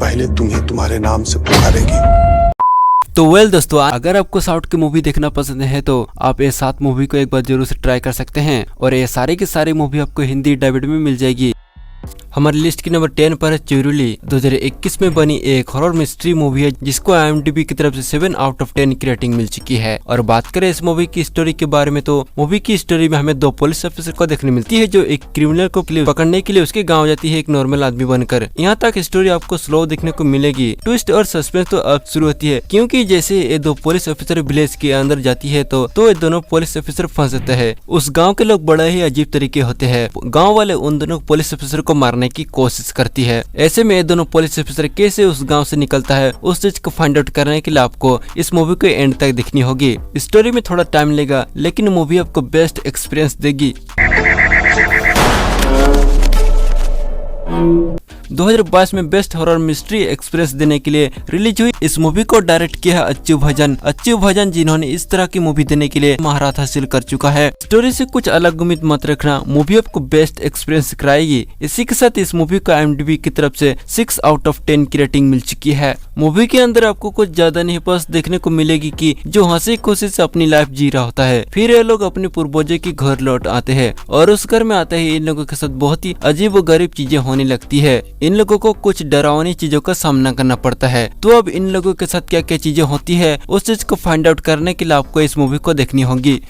पहले तुम्हें तुम्हारे नाम से पुकारेगी। तो दोस्तों, अगर आपको साउथ की मूवी देखना पसंद है तो आप ये 7 मूवी को एक बार जरूर से ट्राई कर सकते हैं और ये सारे की सारी मूवी आपको हिंदी डबिड में मिल जाएगी। हमारी लिस्ट की नंबर 10 पर है चुरुली। 2021 में बनी एक हॉरर मिस्ट्री मूवी है जिसको IMDb की तरफ से 7 आउट ऑफ 10 की रेटिंग मिल चुकी है। और बात करें इस मूवी की स्टोरी के बारे में तो मूवी की स्टोरी में हमें 2 पुलिस ऑफिसर को देखने मिलती है जो एक क्रिमिनल को पकड़ने के लिए उसके गाँव जाती है एक नॉर्मल आदमी बनकर। यहाँ तक स्टोरी आपको स्लो देखने को मिलेगी। ट्विस्ट और सस्पेंस तो अब शुरू होती है क्योंकि जैसे ये 2 पुलिस ऑफिसर विलेज के अंदर जाती है तो ये दोनों पुलिस ऑफिसर फंस जाते हैं। उस गाँव के लोग बड़े ही अजीब तरीके होते हैं। गाँव वाले उन दोनों पुलिस ऑफिसर को मारने की कोशिश करती है। ऐसे में ये दोनों पुलिस ऑफिसर कैसे उस गांव से निकलता है उस चीज को फाइंड आउट करने के लिए आपको इस मूवी को एंड तक देखनी होगी। स्टोरी में थोड़ा टाइम लेगा लेकिन मूवी आपको बेस्ट एक्सपीरियंस देगी। 2022 में बेस्ट हॉरर मिस्ट्री एक्सपीरियंस देने के लिए रिलीज हुई इस मूवी को डायरेक्ट किया है अच्चू भजन जिन्होंने इस तरह की मूवी देने के लिए महारत हासिल कर चुका है। स्टोरी से कुछ अलग उम्मीद मत रखना, मूवी आपको बेस्ट एक्सपीरियंस कराएगी। इसी के साथ इस मूवी को IMDb की तरफ से 6 आउट ऑफ 10 की रेटिंग मिल चुकी है। मूवी के अंदर आपको कुछ ज्यादा नहीं बस देखने को मिलेगी कि जो हंसी खुशी से अपनी लाइफ जी रहा होता है, फिर ये लोग अपने पूर्वजों के घर लौट आते हैं और उस घर में आते ही इन लोगों के साथ बहुत ही अजीब व गरीब चीजें होने लगती है। इन लोगों को कुछ डरावनी चीजों का सामना करना पड़ता है। तो अब इन लोगों के साथ क्या क्या चीजें होती है उस चीज को फाइंड आउट करने के लिए आपको इस मूवी को देखनी होगी।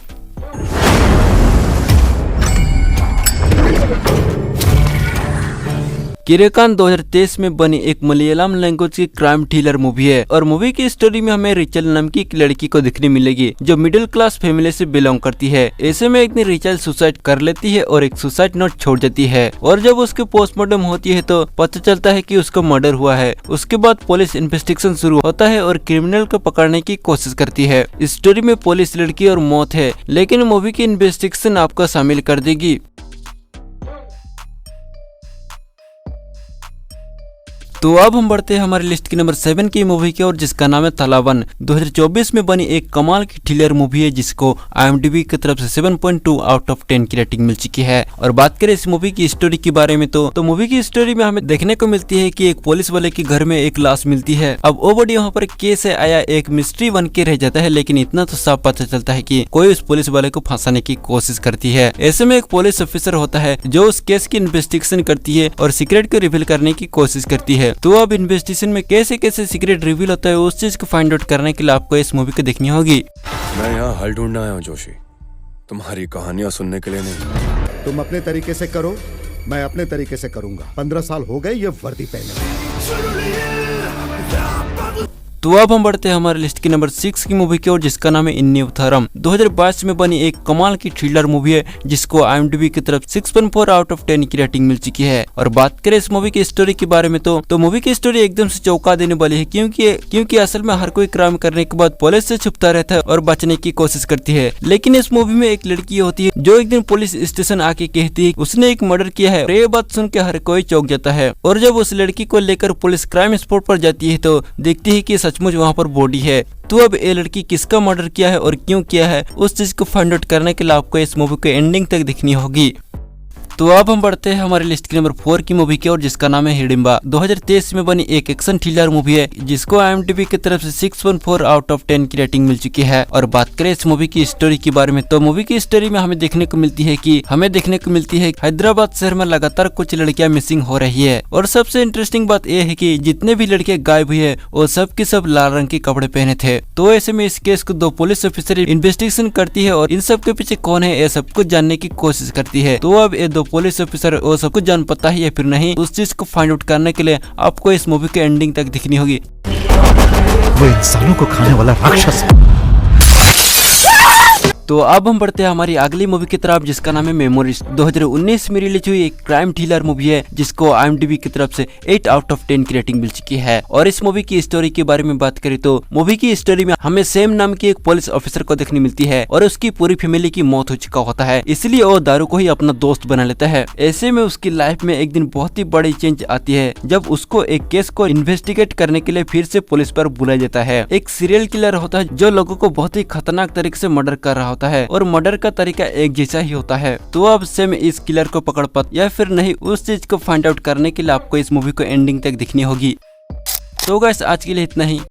किरेकान 2023 में बनी एक मलयालम लैंग्वेज की क्राइम थ्रिलर मूवी है और मूवी की स्टोरी में हमें रिचल नाम की एक लड़की को देखने मिलेगी जो मिडिल क्लास फैमिली से बिलोंग करती है। ऐसे में एक दिन रिचल सुसाइड कर लेती है और एक सुसाइड नोट छोड़ देती है और जब उसके पोस्टमार्टम होती है तो पता चलता है कि उसका मर्डर हुआ है। उसके बाद पुलिस इन्वेस्टिगेशन शुरू होता है और क्रिमिनल को पकड़ने की कोशिश करती है। स्टोरी में पुलिस, लड़की और मौत है लेकिन मूवी की इन्वेस्टिगेशन आपको शामिल कर देगी। तो अब हम बढ़ते हैं हमारी लिस्ट की नंबर 7 की मूवी की ओर जिसका नाम है तलावन। 2024 में बनी एक कमाल की थ्रिलर मूवी है जिसको IMDb की तरफ से 7.2 आउट ऑफ 10 की रेटिंग मिल चुकी है। और बात करें इस मूवी की स्टोरी के बारे में तो मूवी की स्टोरी में हमें देखने को मिलती है कि एक पुलिस वाले के घर में एक लाश मिलती है। अब वो बड़ी यहाँ पर केस है आया एक मिस्ट्री बन के रह जाता है लेकिन इतना तो साफ पता चलता है कि कोई उस पुलिस वाले को फंसाने की कोशिश करती है। ऐसे में एक पुलिस ऑफिसर होता है जो उस केस की इन्वेस्टिगेशन करती है और सीक्रेट को रिवील करने की कोशिश करती है। तो अब इन्वेस्टिगेशन में कैसे कैसे सीक्रेट रिवील होता है उस चीज को फाइंड आउट करने के लिए आपको इस मूवी को देखनी होगी। मैं यहाँ हल ढूंढने आया हूँ जोशी, तुम्हारी कहानियाँ सुनने के लिए नहीं। तुम अपने तरीके से करो, मैं अपने तरीके से करूंगा। 15 साल हो गए ये वर्दी पहने। तो अब हम बढ़ते हैं हमारे लिस्ट की नंबर 6 की मूवी की ओर जिसका नाम है इन्नीवथरम। 2022 में बनी एक कमाल की थ्रिलर मूवी है जिसको IMDb की तरफ 6.4 आउट ऑफ 10 की रेटिंग मिल चुकी है। और बात करें इस मूवी की स्टोरी के बारे में तो मूवी की स्टोरी एकदम से चौंका देने वाली है क्योंकि असल में हर कोई क्राइम करने के बाद पुलिस से छुपता रहता है और बचने की कोशिश करती है। लेकिन इस मूवी में एक लड़की होती है जो एक दिन पुलिस स्टेशन आके कहती है उसने एक मर्डर किया है। ये बात सुन के हर कोई चौंक जाता है और जब उस लड़की को लेकर पुलिस क्राइम स्पॉट पर जाती है तो देखती है कि सचमुच वहाँ पर बॉडी है। तो अब ये लड़की किसका मर्डर किया है और क्यों किया है उस चीज को फाइंड आउट करने के लिए आपको इस मूवी को एंडिंग तक देखनी होगी। तो अब हम बढ़ते हैं हमारी लिस्ट की नंबर 4 की मूवी की ओर जिसका नाम है हिडिंबा। 2023 में बनी एक एक्शन थ्रिलर मूवी है जिसको IMDb की तरफ से 6.4 आउट ऑफ 10 की रेटिंग मिल चुकी है। और बात करें इस मूवी की स्टोरी के बारे में तो मूवी की स्टोरी में हमें देखने को मिलती है कि हैदराबाद शहर में लगातार कुछ लड़कियां मिसिंग हो रही है। और सबसे इंटरेस्टिंग बात यह है कि जितने भी लड़के गायब हुए हैं वो सब के सब लाल रंग के कपड़े पहने थे। तो ऐसे में इस केस को 2 पुलिस ऑफिसर इन्वेस्टिगेशन करती है और इन सब के पीछे कौन है ये सब कुछ जानने की कोशिश करती है। तो अब ये 2 पुलिस ऑफिसर वो सब कुछ जान पाता है या फिर नहीं उस चीज को फाइंड आउट करने के लिए आपको इस मूवी के एंडिंग तक दिखनी होगी। वो इंसानों को खाने वाला राक्षस है। तो अब हम बढ़ते हैं हमारी अगली मूवी की तरफ जिसका नाम है मेमोरीज। 2019 में रिलीज हुई एक क्राइम थ्रिलर मूवी है जिसको IMDb की तरफ से 8 आउट ऑफ 10 की रेटिंग मिल चुकी है। और इस मूवी की स्टोरी के बारे में बात करें तो मूवी की स्टोरी में हमें सेम नाम की एक पुलिस ऑफिसर को देखने मिलती है और उसकी पूरी फैमिली की मौत हो चुका होता है, इसलिए वो दारू को ही अपना दोस्त बना लेता है। ऐसे में उसकी लाइफ में एक दिन बहुत ही बड़ी चेंज आती है जब उसको एक केस को इन्वेस्टिगेट करने के लिए फिर से पुलिस पर बुलाया जाता है। एक सीरियल किलर होता है जो लोगों को बहुत ही खतरनाक तरीके से मर्डर कर रहा होता है और मर्डर का तरीका एक जैसा ही होता है। तो अब सेम इस किलर को पकड़ पाते या फिर नहीं उस चीज को फाइंड आउट करने के लिए आपको इस मूवी को एंडिंग तक देखनी होगी। तो गाइस आज के लिए इतना ही।